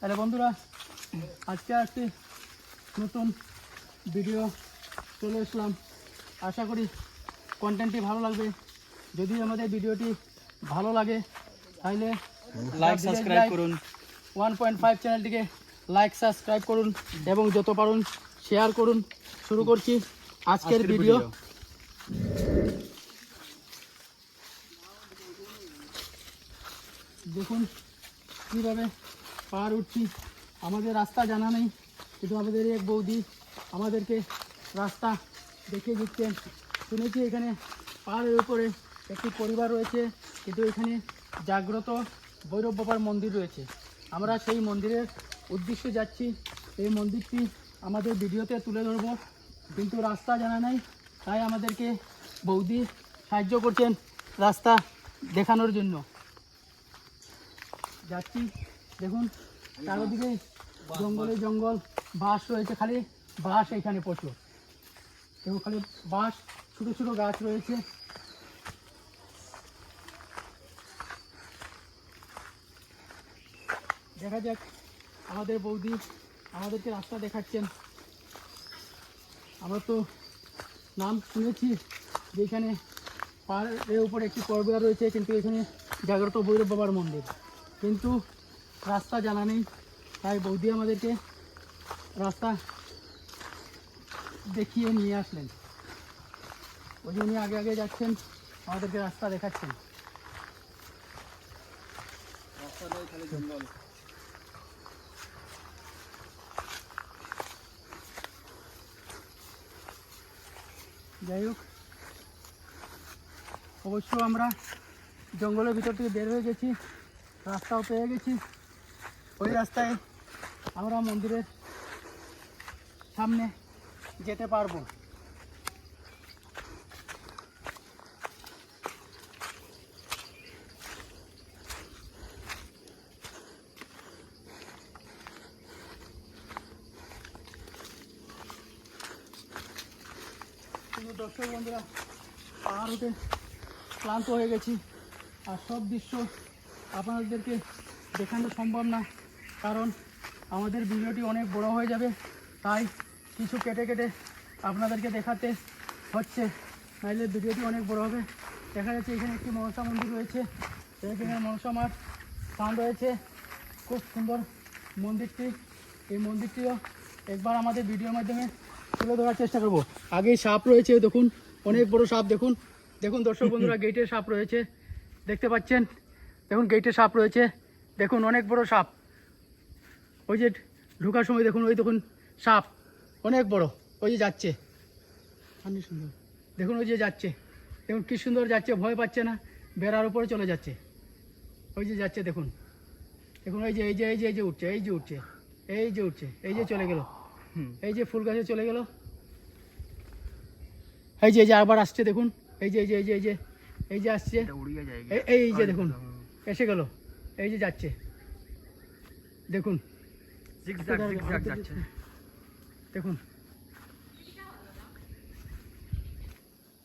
তাহলে বন্ধুরা, আজকে একটি নতুন ভিডিও চলে আসলাম। আশা করি কন্টেন্টটি ভালো লাগবে। যদি আমাদের ভিডিওটি ভালো লাগে তাহলে লাইক সাবস্ক্রাইব করুন, 1.5 চ্যানেলটিকে লাইক সাবস্ক্রাইব করুন এবং যত পারুন শেয়ার করুন। শুরু করছি আজকের ভিডিও। দেখুন কীভাবে পাহাড় উঠছি। আমাদের রাস্তা জানা নেই, কিন্তু আমাদের এক বৌদি আমাদেরকে রাস্তা দেখিয়ে দিচ্ছেন। শুনেছি এখানে পাহাড়ের উপরে একটি পরিবার রয়েছে, কিন্তু এখানে জাগ্রত ভৈরব বাবার মন্দির রয়েছে। আমরা সেই মন্দিরের উদ্দেশ্যে যাচ্ছি। এই মন্দিরটি আমাদের ভিডিওতে তুলে ধরব, কিন্তু রাস্তা জানা নেই, তাই আমাদেরকে বৌদি সাহায্য করছেন রাস্তা দেখানোর জন্য। যাচ্ছি, দেখুন চারদিকে জঙ্গলে জঙ্গল, বাঁশ রয়েছে, খালি বাঁশ এখানে প্রচুর। এবং খালি বাঁশ, ছোটো ছোটো গাছ রয়েছে। দেখা যাক, আমাদের বৌদি আমাদেরকে রাস্তা দেখাচ্ছেন। আমরা তো নাম শুনেছি যে এখানে পাহাড়ের উপর একটি পর্বত রয়েছে, কিন্তু এখানে জাগ্রত ভৈরব বাবার মন্দির, কিন্তু রাস্তা জানা নেই। তাই বৌদি আমাদেরকে রাস্তা দেখিয়ে নিয়ে আসলেন। ওই উনি আগে আগে যাচ্ছেন, আমাদেরকে রাস্তা দেখাচ্ছেন। যাই হোক, অবশ্য আমরা জঙ্গলের ভিতর থেকে বের হয়ে গেছি, রাস্তাও পেয়ে গেছি। ওই রাস্তায় আমরা মন্দিরের সামনে যেতে পারবো। কিন্তু দর্শক বন্ধুরা, পাহাড় উঠে ক্লান্ত হয়ে গেছি, আর সব দৃশ্য আপনাদেরকে দেখানো সম্ভব না, কারণ আমাদের ভিডিওটি অনেক বড় হয়ে যাবে। তাই কিছু কেটে কেটে আপনাদেরকে দেখাতে হচ্ছে, নাহলে ভিডিওটি অনেক বড় হবে। দেখা যাচ্ছে এখানে একটি মনসা মন্দির রয়েছে, এখানে মনসা মার স্থান রয়েছে। খুব সুন্দর মন্দিরটি। এই মন্দিরটিও একবার আমাদের ভিডিওর মাধ্যমে তুলে ধরার চেষ্টা করব। আগেই সাপ রয়েছে, দেখুন অনেক বড় সাপ। দেখুন দেখুন দর্শক বন্ধুরা, গেটের সাপ রয়েছে, দেখতে পাচ্ছেন। দেখুন গেটের সাপ রয়েছে, দেখুন অনেক বড় সাপ। ওই যে ঢোকার সময় দেখুন, ওই দেখুন সাপ অনেক বড়, ওই যে যাচ্ছে, অনেক সুন্দর। দেখুন ওই যে যাচ্ছে, দেখুন কী সুন্দর যাচ্ছে, ভয় পাচ্ছে না, বেড়ার উপরে চলে যাচ্ছে। ওই যে যাচ্ছে, দেখুন দেখুন, এই যে এই যে এই যে এই যে উঠছে, এই যে উঠছে, এই যে উঠছে, এই যে চলে গেল, এই যে ফুল গাছে চলে গেল। এই যে আবার আসছে, দেখুন এই যে এই যে এই যে এই যে এই যে আসছে, এই যে দেখুন এসে গেল, এই যে যাচ্ছে, দেখুন দেখুন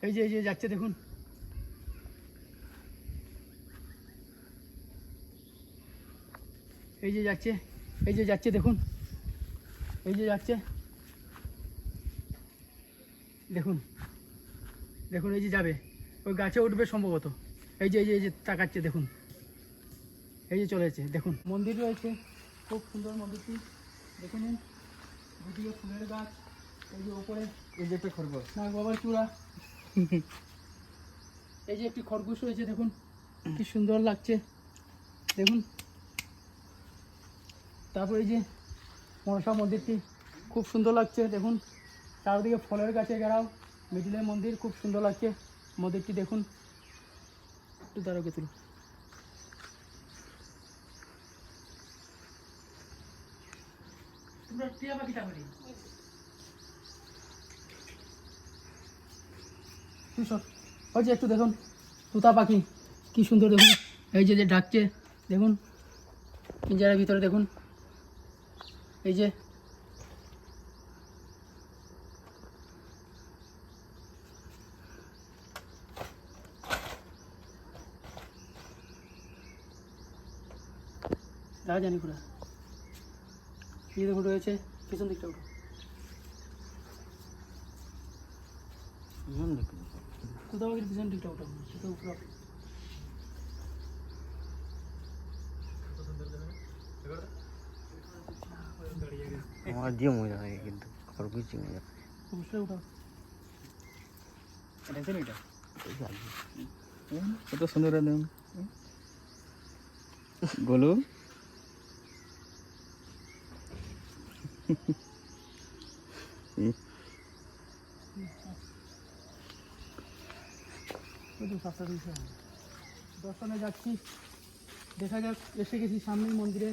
এই যে যাচ্ছে, দেখুন এই যে যাচ্ছে, এই যে যাচ্ছে, দেখুন এই যে যাচ্ছে, দেখুন দেখুন এই যে যাবে, ওই গাছে উঠবে সম্ভবত। এই যে এই যে তাকাচ্ছে, দেখুন এই যে চলে যাচ্ছে। দেখুন মন্দির রয়েছে, খুব সুন্দর মন্দিরটি, দেখে নিন। দুদিকে ফুলের গাছ, এই যে ওপরে এই যে একটা খরগোশ, না বাবার চূড়া, এই যে একটি খরগোশ রয়েছে, দেখুন কি সুন্দর লাগছে, দেখুন। তারপরে এই যে মনসা মন্দিরটি খুব সুন্দর লাগছে, দেখুন চারদিকে ফলের গাছে ঘেরাও, মিডিলে মন্দির, খুব সুন্দর লাগছে মন্দিরটি। দেখুন একটু দাঁড়াকে তুলো, টিয়া পাখিটা বলি ওই যে একটু দেখুন তুতা পাখি কি সুন্দর, দেখুন এই যে ডাকছে, দেখুন পিঞ্জারার ভিতরে, দেখুন এই যে জানি পুরা এই দেখুন রয়েছে পিছন দিকটা ওটা কোথাও আগে পিছন দিকটা ওটা সেটা উপরে আমার দিয়ে মজা হয় কিন্তু খরগোশ মজা অবশ্যই ওটা এটা তো এটা কত সুন্দর একদম বলো দর্শনে যাচ্ছি দেখা যাক এসে গেছি সামনের মন্দিরে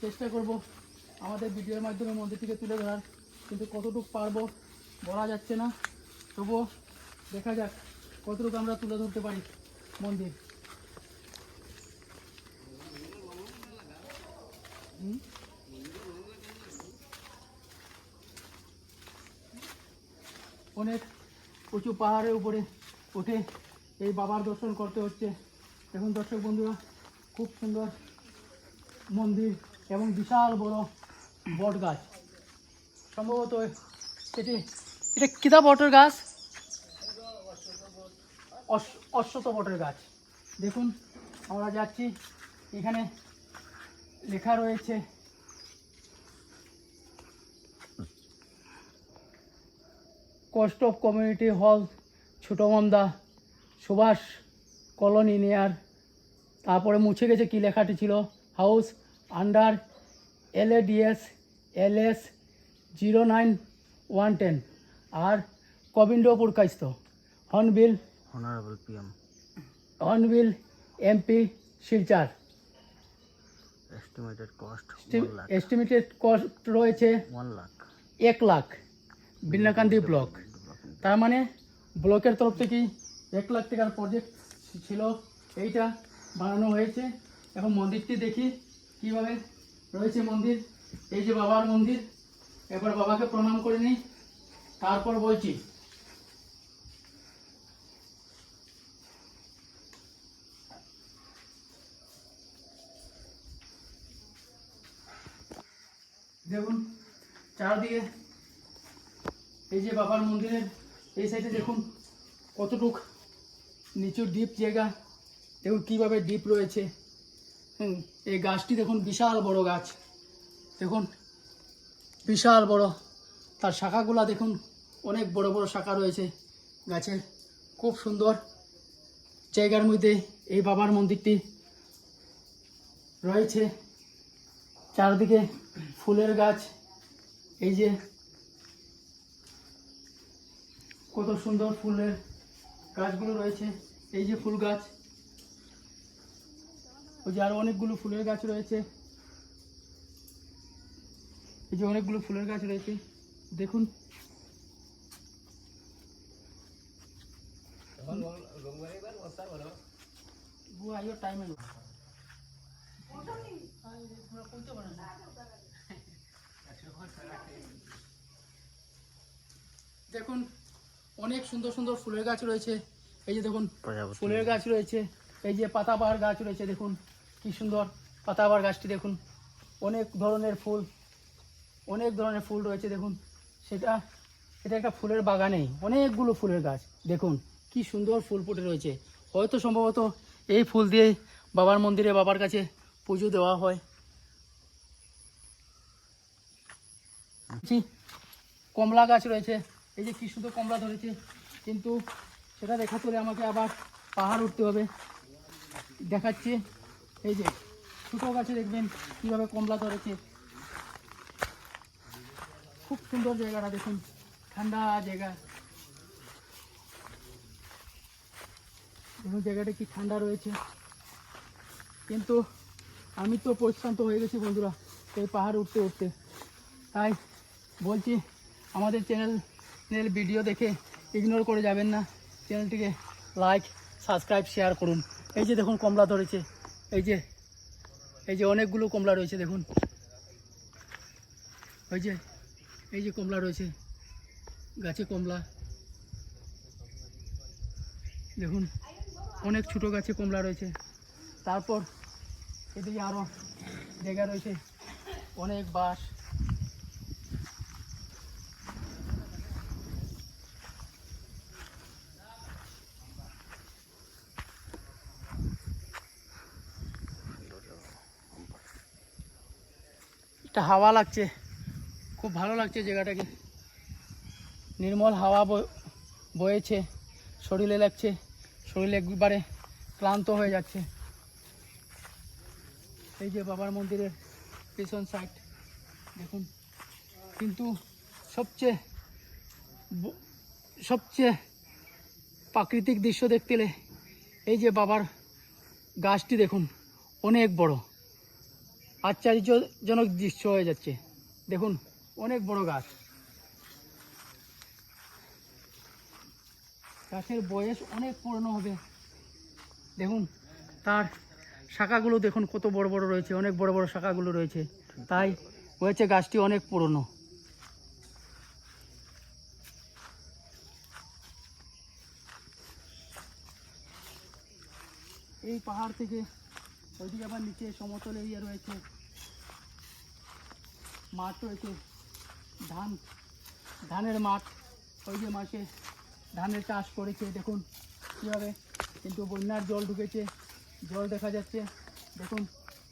চেষ্টা করব আমাদের ভিডিওর মাধ্যমে মন্দিরটিকে তুলে ধরার কিন্তু কতটুকু পারবো বলা যাচ্ছে না তবুও দেখা যাক কতটুকু আমরা তুলে ধরতে পারি মন্দির অনেক উঁচু পাহাড়ের উপরে উঠে এই বাবার দর্শন করতে হচ্ছে এখন দর্শক বন্ধুরা খুব সুন্দর মন্দির এবং বিশাল বড় বট গাছ সম্ভবত এটি এটা কিতা বটের গাছ অশ্বত বটের গাছ দেখুন আমরা যাচ্ছি এখানে লেখা রয়েছে cost of community hall ছোটমন্দা Subhash colony near তারপরে মুছে গেছে কি লেখাটি ছিল হাউস আন্ডার LADS LS 09110 আর গোবিন্দপুর কাইস্ত hornbill honourable PM hornbill MP Silchar estimated cost estimated cost রয়েছে 1 লাখ 1 লাখ বিন্নাকান্দি ব্লক তার মানে ব্লকের তরফ থেকেই 1 লাখ টাকার প্রজেক্ট ছিল এইটা বানানো হয়েছে এখন মন্দিরটি দেখি কিভাবে রয়েছে মন্দির এই যে বাবার মন্দির এবার বাবাকে প্রণাম করে নিই তারপর বলছি দেখুন চারদিকে এই যে বাবার মন্দিরের এই সাইডে দেখুন কতটুক নিচু ডিপ জায়গা দেখুন কীভাবে ডিপ রয়েছে এই গাছটি দেখুন বিশাল বড় গাছ দেখুন বিশাল বড় তার শাখাগুলা দেখুন অনেক বড় বড় শাখা রয়েছে গাছের খুব সুন্দর জায়গার মধ্যে এই বাবার মন্দিরটি রয়েছে চারদিকে ফুলের গাছ এই যে কত সুন্দর ফুলের গাছগুলো রয়েছে এই যে ফুল গাছ ওই যে আরো অনেকগুলো ফুলের গাছ রয়েছে এই যে অনেকগুলো ফুলের গাছ রয়েছে দেখুন টাইম দেখুন অনেক সুন্দর সুন্দর ফুলের গাছ রয়েছে এই যে দেখুন ফুলের গাছ রয়েছে এই যে পাতাবাহার গাছ রয়েছে দেখুন কি সুন্দর পাতাবাহার গাছটি দেখুন অনেক ধরনের ফুল রয়েছে দেখুন এটা একটা ফুলের বাগানেই অনেকগুলো ফুলের গাছ দেখুন কি সুন্দর ফুল ফুটে রয়েছে হয়তো সম্ভবত এই ফুল দিয়ে বাবার মন্দিরে বাবার কাছে পুজো দেওয়া হয় কমলা গাছ রয়েছে এই যে কি সুন্দর কমলা ধরেছে কিন্তু সেটা দেখাতে হলে আমাকে আবার পাহাড় উঠতে হবে দেখাচ্ছি এই যে ছোটো গাছে দেখবেন কীভাবে কমলা ধরেছে খুব সুন্দর জায়গাটা দেখুন ঠান্ডা জায়গা দেখুন জায়গাটা কি ঠান্ডা রয়েছে কিন্তু আমি তো পরিশ্রান্ত হয়ে গেছি বন্ধুরা এই পাহাড় উঠতে উঠতে তাই বলছি আমাদের চ্যানেল ভিডিও দেখে ইগনোর করে যাবেন না চ্যানেলটিকে লাইক সাবস্ক্রাইব শেয়ার করুন এই যে দেখুন কমলা ধরেছে এই যে অনেকগুলো কমলা রয়েছে দেখুন এই যে কমলা রয়েছে গাছে কমলা দেখুন অনেক ছোটো গাছে কমলা রয়েছে তারপর এদিকে আরও জায়গা রয়েছে, অনেক বাঁশ। একটা হাওয়া লাগছে, খুব ভালো লাগছে জায়গাটাকে, নির্মল হাওয়া বয়েছে, শরীরে লাগছে, শরীর একবারে ক্লান্ত হয়ে যাচ্ছে। এই যে বাবার মন্দিরের পেছন সাইড দেখুন। কিন্তু সবচেয়ে প্রাকৃতিক দৃশ্য দেখতে গেলে এই যে বাবার গাছটি দেখুন, অনেক বড়, আশ্চর্যজনক দৃশ্য হয়ে যাচ্ছে। দেখুন অনেক বড় গাছ, গাছের বয়স অনেক পুরনো হবে। দেখুন তার শাখাগুলো দেখুন কত বড় বড় রয়েছে, অনেক বড় বড় শাখাগুলো রয়েছে, তাই হয়েছে গাছটি অনেক পুরনো। এই পাহাড় থেকে ওইদিকে আবার নিচে সমতল এরিয়া রয়েছে, মাঠ রয়েছে, ধানের মাঠ। ওই যে মাঠে ধানের চাষ করেছে দেখুন কীভাবে, কিন্তু বন্যার জল ঢুকেছে, জল দেখা যাচ্ছে। দেখুন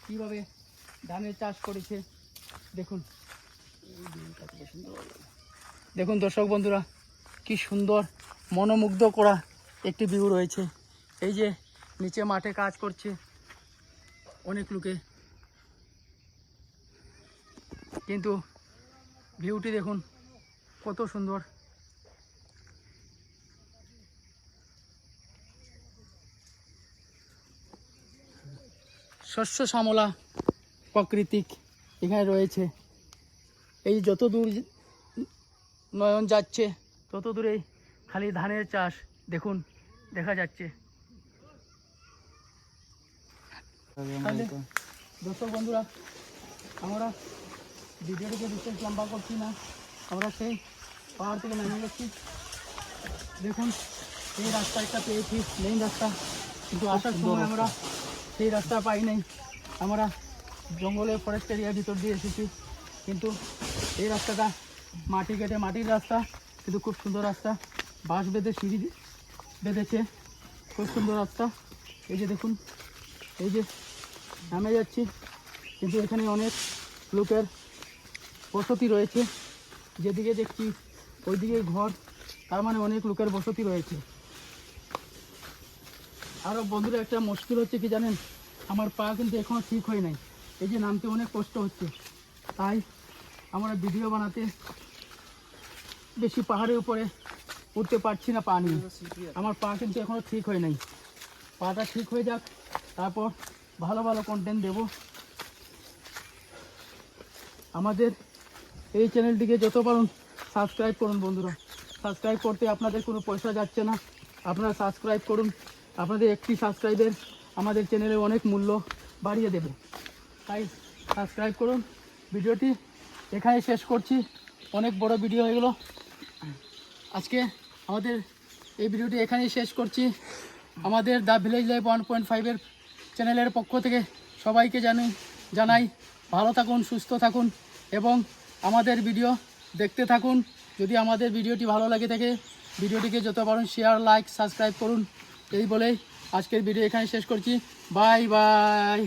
কীভাবে ধানের চাষ করেছে, দেখুন। দেখুন দর্শক বন্ধুরা, কি সুন্দর মনোমুগ্ধ করা একটি ভিউ রয়েছে। এই যে নিচে মাঠে কাজ করছে অনেক লোকে, কিন্তু ভিউটি দেখুন কত সুন্দর। শস্য শ্যামলা প্রাকৃতিক এখানে রয়েছে। এই যত দূর নয়ন যাচ্ছে তত দূরেই খালি ধানের চাষ দেখুন দেখা যাচ্ছে। তাহলে দর্শক বন্ধুরা, আমরা ভিডিওটিকে বিশেষ লম্বা করছি না, আমরা সেই পাহাড় থেকে নেমে যাচ্ছি। দেখুন এই রাস্তা একটা পেয়েছি, মেইন রাস্তা, কিন্তু আসার সময় আমরা সেই রাস্তা পাই নাই, আমরা জঙ্গলের ফরেস্ট এরিয়ার ভিতর দিয়ে এসেছি। কিন্তু এই রাস্তাটা মাটি কেটে মাটির রাস্তা, কিন্তু খুব সুন্দর রাস্তা, বাঁশ বেঁধে সিঁড়ি বেঁধেছে, খুব সুন্দর রাস্তা। এই যে দেখুন, এই যে নামে যাচ্ছি, কিন্তু এখানে অনেক লোকের বসতি রয়েছে, যেদিকে দেখছি ওইদিকে ঘর, তার মানে অনেক লোকের বসতি রয়েছে। আরও বন্ধুরা একটা মুশকিল হচ্ছে কি জানেন, আমার পা কিন্তু এখনও ঠিক হয় নাই, এই যে নামতে অনেক কষ্ট হচ্ছে, তাই আমরা ভিডিও বানাতে বেশি পাহাড়ের উপরে উঠতে পারছি না পা নিয়ে। আমার পা কিন্তু এখনও ঠিক হয় নাই, পাটা ঠিক হয়ে যাক, তারপর ভালো ভালো কন্টেন্ট দেব। আমাদের এই চ্যানেলটিকে যত পারুন সাবস্ক্রাইব করুন বন্ধুরা, সাবস্ক্রাইব করতে আপনাদের কোনো পয়সা যাচ্ছে না, আপনারা সাবস্ক্রাইব করুন, আপনাদের একটি সাবস্ক্রাইবের আমাদের চ্যানেলে অনেক মূল্য বাড়িয়ে দেবে, তাই সাবস্ক্রাইব করুন। ভিডিওটি এখানে শেষ করছি, অনেক বড় ভিডিও হয়ে গেল আজকে আমাদের এই ভিডিওটি এখানেই শেষ করছি। আমাদের দ্য ভিলেজ লাইফ 1.5-এর চ্যানেলের পক্ষ থেকে সবাইকে জানাই ভালো থাকুন, সুস্থ থাকুন এবং আমাদের ভিডিও দেখতে থাকুন। যদি আমাদের ভিডিওটি ভালো লাগে থাকে ভিডিওটিকে যত পারুন শেয়ার, লাইক, সাবস্ক্রাইব করুন। এই বলেই আজকের ভিডিও এখানে শেষ করছি। Bye bye.